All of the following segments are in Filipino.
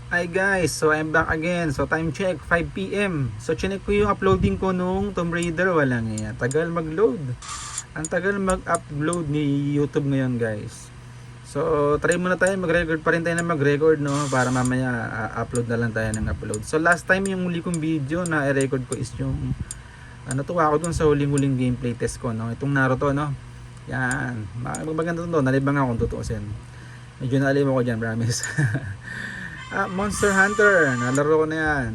Hi guys, so I'm back again. So time check, 5 p.m. So chinek ko yung uploading ko nung Tomb Raider. Walang iya. Tagal mag-load. Ang tagal mag-upload ni YouTube ngayon guys. So try muna tayo, mag-record pa rin tayo na mag-record, no? Para mamaya upload na lang tayo ng upload. So last time yung huli kong video na i-record ko is yung natuwa ako dun sa huling-huling gameplay test ko, no? Itong Naruto, no? Yan. Maganda to, nalibang ako kung tutuusin. Medyo naalima ko dyan, promise. Monster Hunter, nalaro ko na yan.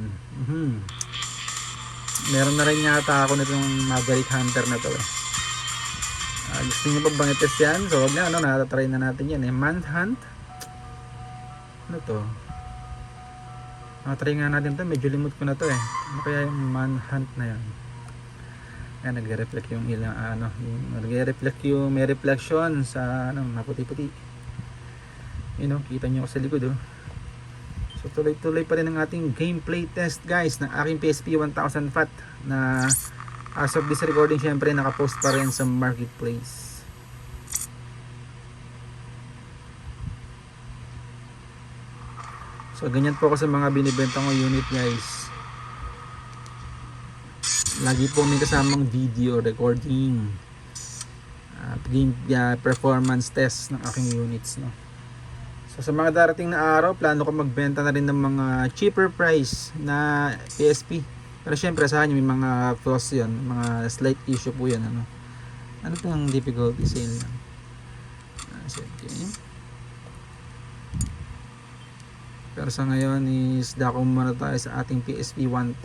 Meron na rin yata ako nitong Maverick Hunter na to. Gusto nyo pa bang i-test yan? So wag na, natatry na natin yan. Manhunt. Ano to? Try nga natin to, medyo limot ko na to. Ano kaya yung Manhunt na yan? Ayan, nagre-reflect yung ilang nagre-reflect yung may reflection sa maputi-puti. Kita nyo ko sa likod. So tuloy-tuloy pa rin ang ating gameplay test guys ng aking PSP 1000 Fat na as of this recording syempre nakapost pa rin sa marketplace. So ganyan po ako sa mga binibenta ko unit guys. Lagi po may kasamang video recording, game performance test ng aking units, no. So sa mga darating na araw, plano ko magbenta na rin ng mga cheaper price na PSP. Pero syempre sa kanya may mga flaws yun, mga slight issue po yan. Ano po yung difficulty sale lang. Okay. Pero sa ngayon is dako muna tayo sa ating PSP 1000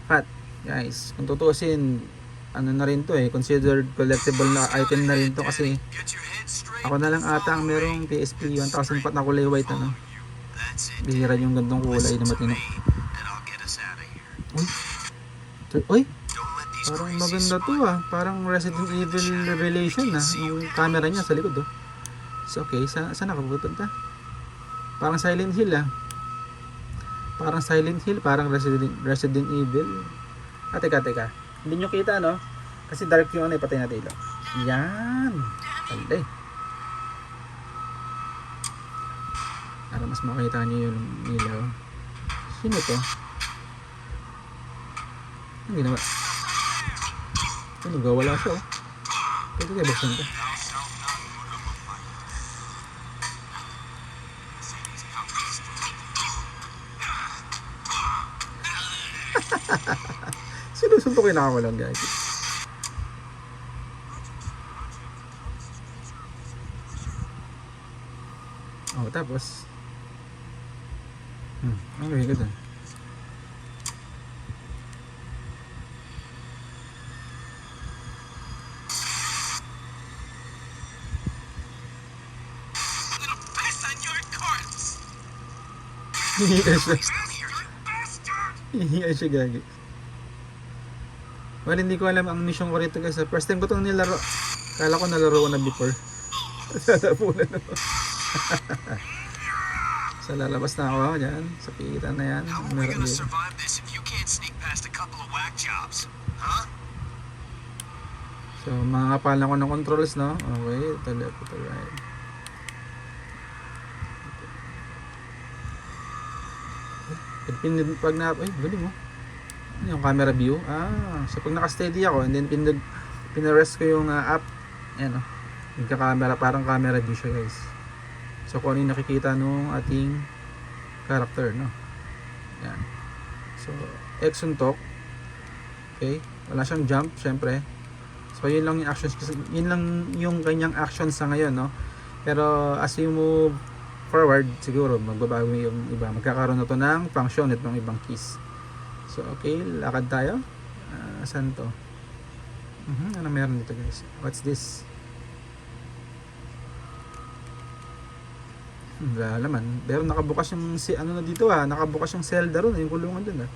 Fat. Guys, kung tutusin, na rin to considered collectible na item na rin to kasi ako na lang ata ang merong PSP 1000 Fat na kulay white, bihira yung gandong kulay na matino. Uy, parang maganda to parang Resident Evil Revelation yung camera niya sa likod So okay, saan nakapupunta? Parang Silent Hill parang Silent Hill, parang Resident Evil. Teka, hindi nyo kita kasi dark yung patay natin ilaw. Yan, palay. Para mas makita nyo yung ilaw. Sino to? Ang ginawa? Wala siya pwede kayo buksan to. Sinusuntokin ako lang guys. Tapos ang gawin ko dun? Hihiya siya gagi. Well, hindi ko alam ang mission ko rito guys. First time ko itong nilaro. Kala ko nalaro ko na before. Tatapunan ako. So lalabas na ako dyan. Sa pigitan na yan. Meron din. So makakapalan ko ng controls, no? Okay, ito left, ito right. Pag na, galing mo. Yung camera view. So pag naka-steady ako and then pinarest ko yung app, ayan nagka-camera, parang camera view siya guys. So kung ano yung nakikita nung ating character, no? Yan. So Exxon talk. Okay, wala siyang jump syempre. So yun lang yung actions, yun lang yung kanyang actions sa ngayon, no? Pero as you move forward, siguro magbabago yung iba, magkakaroon na to ng function itong ibang keys. So okay, lakad tayo. Saan to? Ano meron dito guys? What's this? Wala naman. Pero nakabukas yung na dito nakabukas yung Zelda ron, yung kulungan dun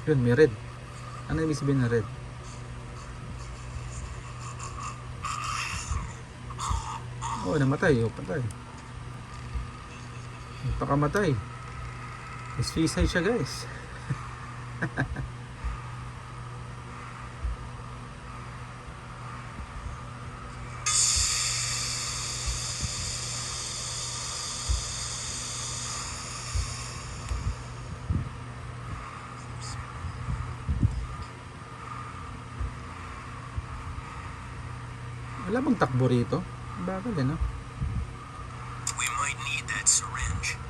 Yun, may red. Ano ibig sabihin na red? Namatay. Patay. Nagpakamatay. Suicide siya guys. Wala bang takbo rito? Bakit no? We might need that syringe.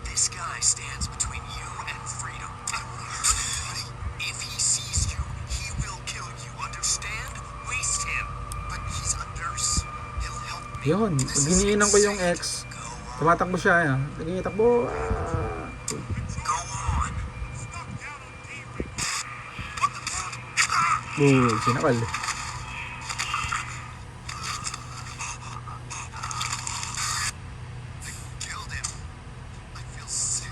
This guy stands between you and freedom. I don't want to hurt anybody. If he sees you, he will kill you. Understand? Waste him. But he's a nurse. He'll help me. Yun, pag iniinan ko yung X, tumatakbo siya. Sige, takbo. Go on. Sinakal. Killed him. I feel sick.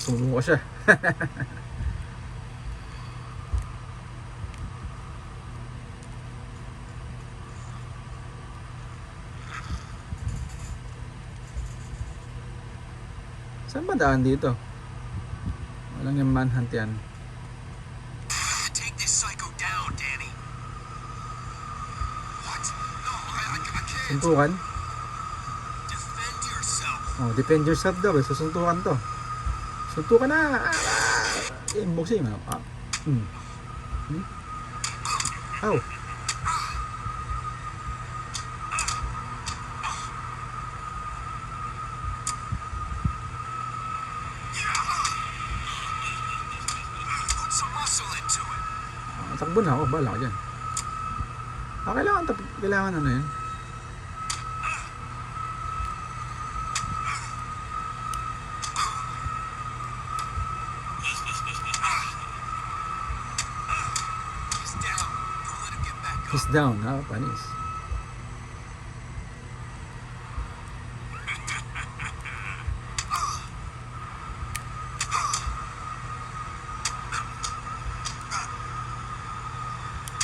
Sumuko siya. Saan ba daan dito? Walang yung manhunt yan. Take this psycho down, Danny. What? No, I can't. Suntukan? Defend yourself. Oh, defend yourself daw. Susuntukan to. Suntukan na! Boxing mo. Ow! Put some muscle into it. Takbo na ako. Bala ko dyan. Kailangan ano yun? He's down. Don't let him get back up. He's down. Panis.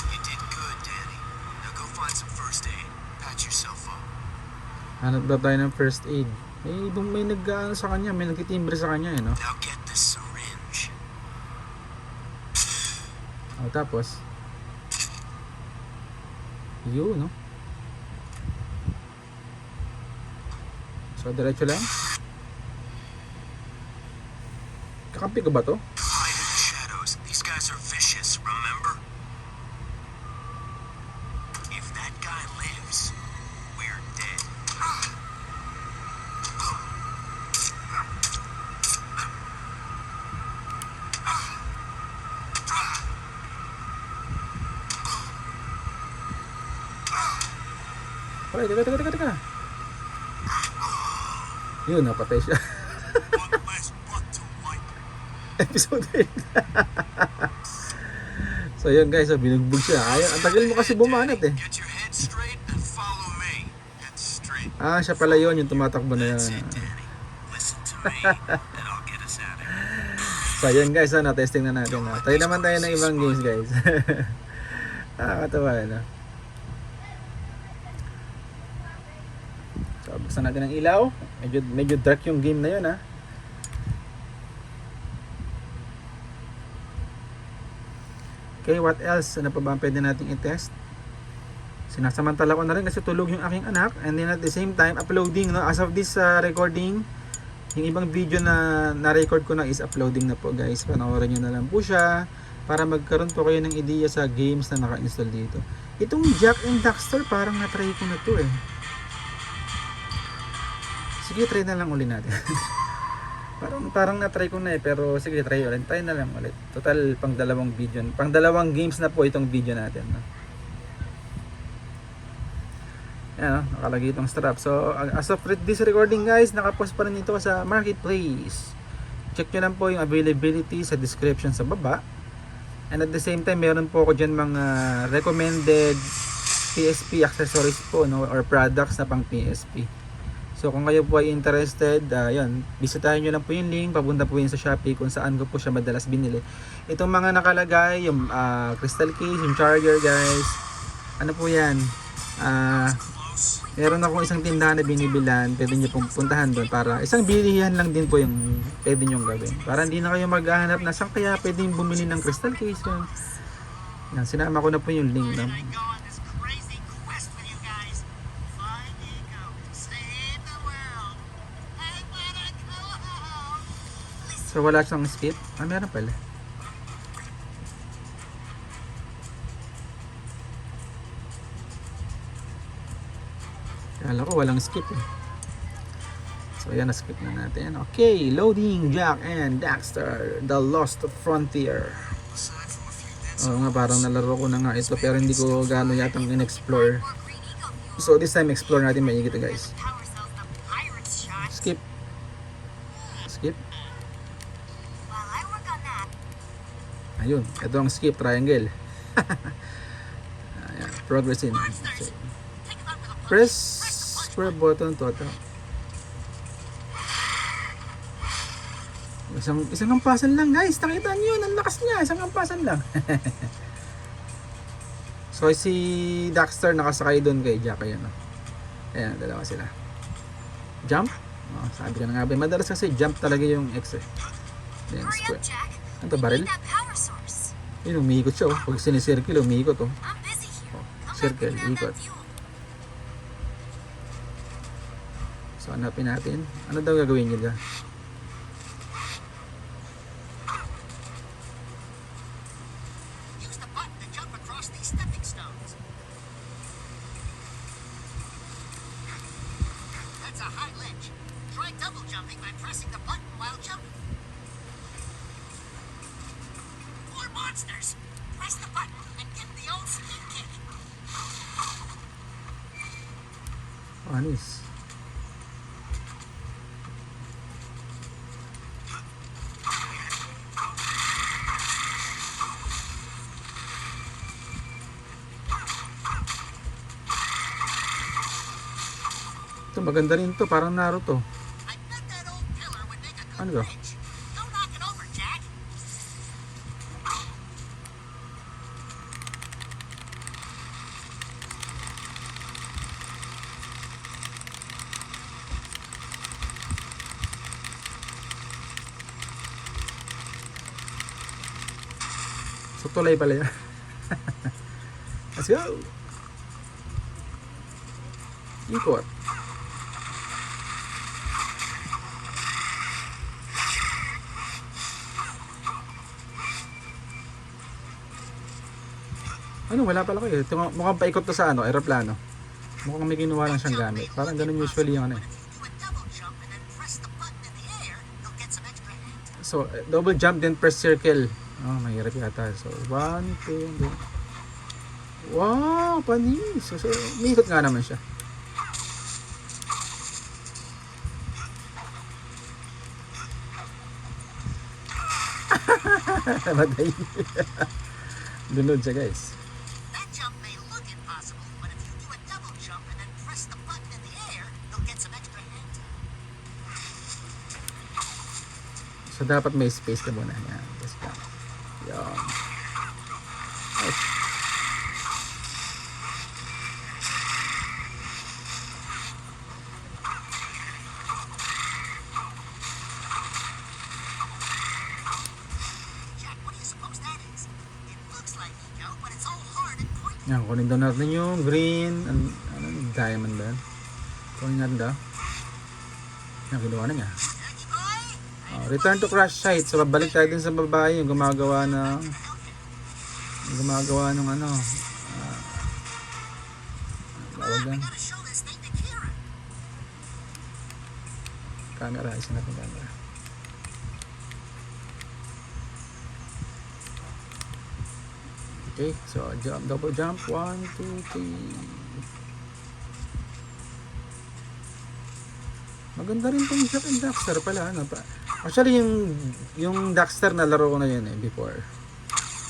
You did good, Danny. Now go find some first aid. Patch yourself up. Hanap daw tayo ng first aid. May nag-ano sa kanya. May nagtitimbre sa kanya no? Now get the syringe. Tapos yun, no? So, diretso lang. Kakampi ko ba to? Hide in the shadows. These guys are vicious, remember? If that guy lives, we're dead. Ay, teka. Yun, napatay siya. One less butt to wipe. Episode 8. So, yun guys, binugbog siya. Ang tagal mo kasi bumanat eh. Get your head straight and follow me. Head straight. Siya pala yun, yung tumatakbo na yun. That's it, Danny. Listen to me, and I'll get us out of here. So, yun guys, testing na natin. Try naman tayo ng ibang games guys. Nakakatawa, no? So, buksan natin ang ilaw. Medyo dark yung game na yun, Okay, what else? Ano pa ba ang pwede nating i-test? Sinasamantala ko na rin kasi tulog yung aking anak. And then at the same time, uploading, no? As of this recording, yung ibang video na na-record ko na is uploading na po guys. Panoorin nyo na lang po siya para magkaroon po kayo ng ideya sa games na naka-install dito. Itong Jack and Daxter, parang na-try ko na to eh. Sige, try na lang ulit natin. parang na-try ko na eh, pero sige, try na lang ulit. Total, pang dalawang games na po itong video natin. No? Ayan, nakalagay itong strap. So, as of this recording guys, nakapost pa rin ito sa marketplace. Check nyo lang po yung availability sa description sa baba. And at the same time, meron po ako dyan mga recommended PSP accessories po, no, or products na pang PSP. So kung kayo po ay interested, yun, bisitahin nyo lang po yung link, papunta po yun sa Shopee kung saan ko po siya madalas binili. Itong mga nakalagay, yung crystal case, yung charger guys, ano po yan, meron akong isang tindahan na binibilan, pwede nyo pong puntahan doon para isang bilihan lang din po yung pwede nyo gawin. Para hindi na kayo maghahanap na saan kaya pwede bumili ng crystal case yun. Yan, sinama ko na po yung link. No? So wala siyang skip? Meron pala. Kala ko walang skip eh. So ayan, na-skip na natin. Okay, loading Jack and Daxter, The Lost Frontier. Aside from a few dead Oo nga, parang nalaro ko na nga ito pero hindi ko gaano yatang in-explore. More green eagle fuel. So this time explore natin maigi ito guys. Power cells the pirates shot. Skip. Skip. While I work on that, Ayun, ito ang skip triangle. Ayan, progress in. monsters! Take them out with a punch. Press Press the punch square button. button to ito. Isang hampasan lang guys, nakita niyo yun, ang lakas niya, isang hampasan lang. So si Daxter nakasakay doon kay Jack, ayan o. Ayan, dalawa sila. Jump? Oh, sabi ko na nga ba, madalas kasi jump talaga yung X eh. Then Hurry square. up, Jack. Ano to, baril? Need that power source. Yun, umiikot siya oh. Pag sinisircle, umiikot oh. I'm busy here. Oh, Come back circle, and grab ikot. that fuel. So hanapin natin. Ano daw gagawin niya dyan? Use the button to jump across these stepping stones. That's a high ledge. Try double jumping by pressing the button while jumping. More monsters! Press the button and give the old speed kick. Anis. Ito maganda rin to, parang Naruto. I bet that old pillar would make a good Ano ba? bridge. Don't knock it over, Jack. So tulay pala yan. Let's go! Ikot. Ano, wala pala kayo. Ito, mukhang paikot to sa ano, aeroplano. Mukhang may kinuha lang siyang gamit. Parang ganun usually yung ano eh. Do a double jump and then press the button in the air, you'll get some extra hand. So, double jump then press circle. Oh, mahirap yata. So, 1, 2, then... Wow, panis. So, may ikot nga naman siya. Matay. Lunod siya guys. That jump may look impossible, but if you do a double jump and then press the button in the air, you'll get some extra hand. So, dapat may space ka muna. Yan. Just jump. Yan. Ay. Jack, what do you suppose that is? It looks like Eco, but it's all hard and pointy. Yan, kunin daw natin yung green and ano, diamond ba yan? Kunin natin daw. Yan, kinuha na niya. Jackie boy, Oh, return to crash site. So, babalik tayo din sa babae yung gumagawa ng ano, bawag we lang. gotta show this thing to Kira. Camera, isa natin camera. Okay, so jump, double jump, 1, 2, 3. Maganda rin tong Jack and Daxter pala, ano pa. Actually, yung Daxter na laro ko na yun eh, before.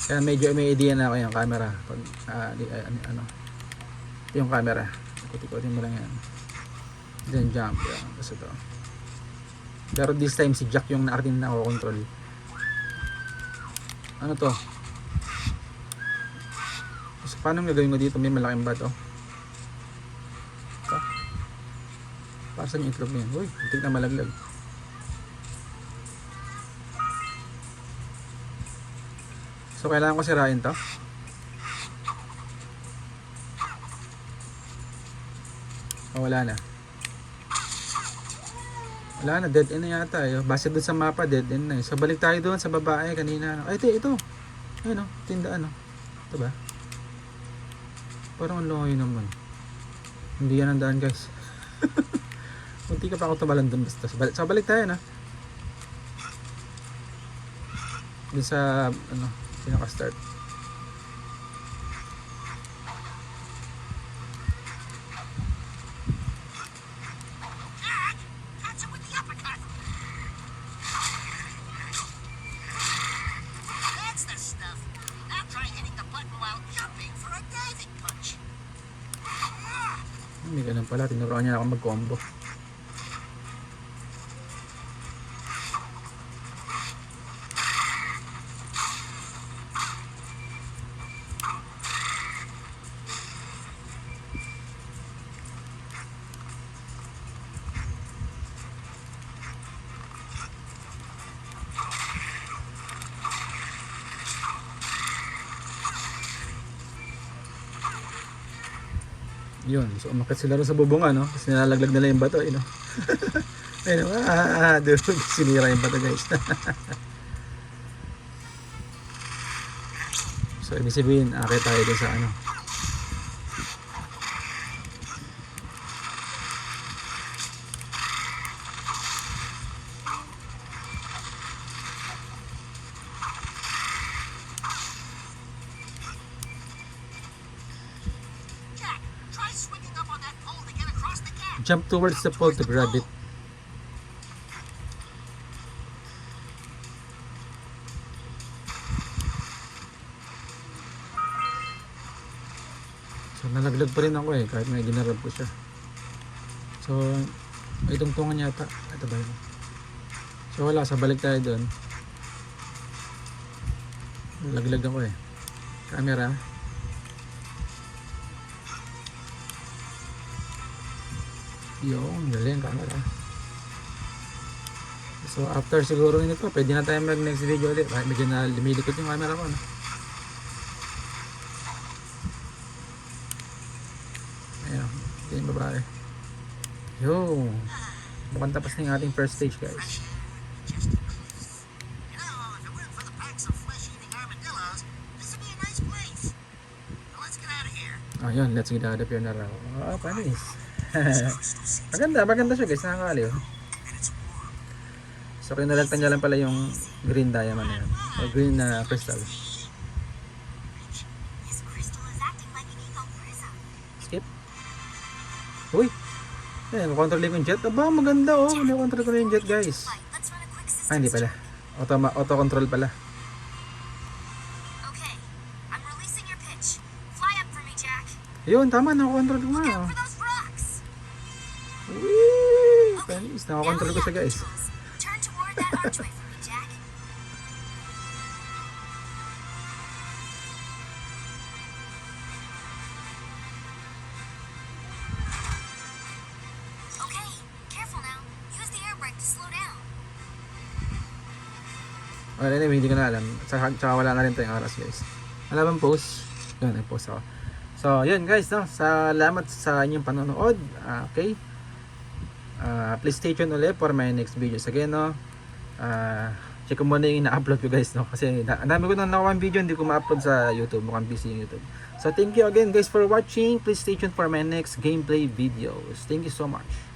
Kaya medyo may idea na ako yung camera. Pag, ano, yung camera. Ikot-ikotin mo lang yan. Then jump, yan. Tapos ito. Pero this time si Jack yung nakatin na ako control. Ano to? So, paano gagawin ko dito? May malaking bato. Ito. Para saan yung itlog na yan? Uy, itik na malaglag. So, kailangan ko sirain to. Oh, wala na. Wala na, dead end na yata eh. Base doon sa mapa, dead end na eh. So, balik tayo doon sa babae kanina. Ay, ito. Ayun o, tindaan o. Ito ba? Parang ang longoy naman. Hindi yan ang daan guys. Munti ka pa ako tumalan dun basta. Balik tayo na. Dun sa, ano, pinaka-start. Jack, catch him with the uppercut. That's the stuff. Now try hitting the button while jumping for a diving punch. Hindi ganun pala. Tinuruan niya ako mag-combo. Yun, so umakit sila rin sa bubungan, no? Kasi nilalaglag nila yung bato, no? Ayun, dude, sinira yung bato, guys. So, ibig sabihin, akit tayo dun sa, ano. Jack, try swinging up on that pole to get across the gap. Jump towards the pole to grab it. So, nalaglag pa rin ako eh, kahit may ginarab ko siya. So, may tungtungan yata. Ito ba yun? So, wala. Sa balik tayo doon. Nalaglag ako eh. Camera. Yung, galing camera. So, after siguro nito, pwede na tayo mag next video ulit. Medyo na lumilikot yung camera ko, no? Ayan, ito yung babae. Yo, mukhang tapos na yung ating first stage, guys. Just a clue. You know, if it weren't for the packs of flesh-eating armadillos, this would be a nice place. Now let's get out of here. Ayun, let's get out of here na raw. Ah, panis. Maganda siya, guys. Nakakaliw. So, kinalagtan niya lang pala yung green diamond na yan. O green na crystal. This crystal is acting like an eco prism. Skip. Uy! Ayan, control ko yung jet. Aba, maganda oh. Control ko na yung jet, guys. Let's run a quick system. Ah, hindi pala. Auto-control pala. Okay, I'm releasing your pitch. Fly up for me, Jack. Yun, tama. Nakakontrol ko Look nga. out for those rocks. Wee! Panis. Nakakontrol ko siya, guys. Turn toward that archway for me, Jack. Okay, careful now. Use the air brake to slow down. Well, anyway, hindi ko na alam. Tsaka wala na rin tayong oras, guys. Wala bang post? Yun, nag-post ako. So, yun guys, no? Salamat sa inyong panonood. Okay. Please stay tuned ulit for my next videos. Again, no? Check ko muna yung ina-upload ko, guys, no? Kasi ang dami ko nang nakuha video, hindi ko ma-upload sa YouTube. Mukhang busy yung YouTube. So, thank you again, guys, for watching. Please stay tuned for my next gameplay videos. Thank you so much.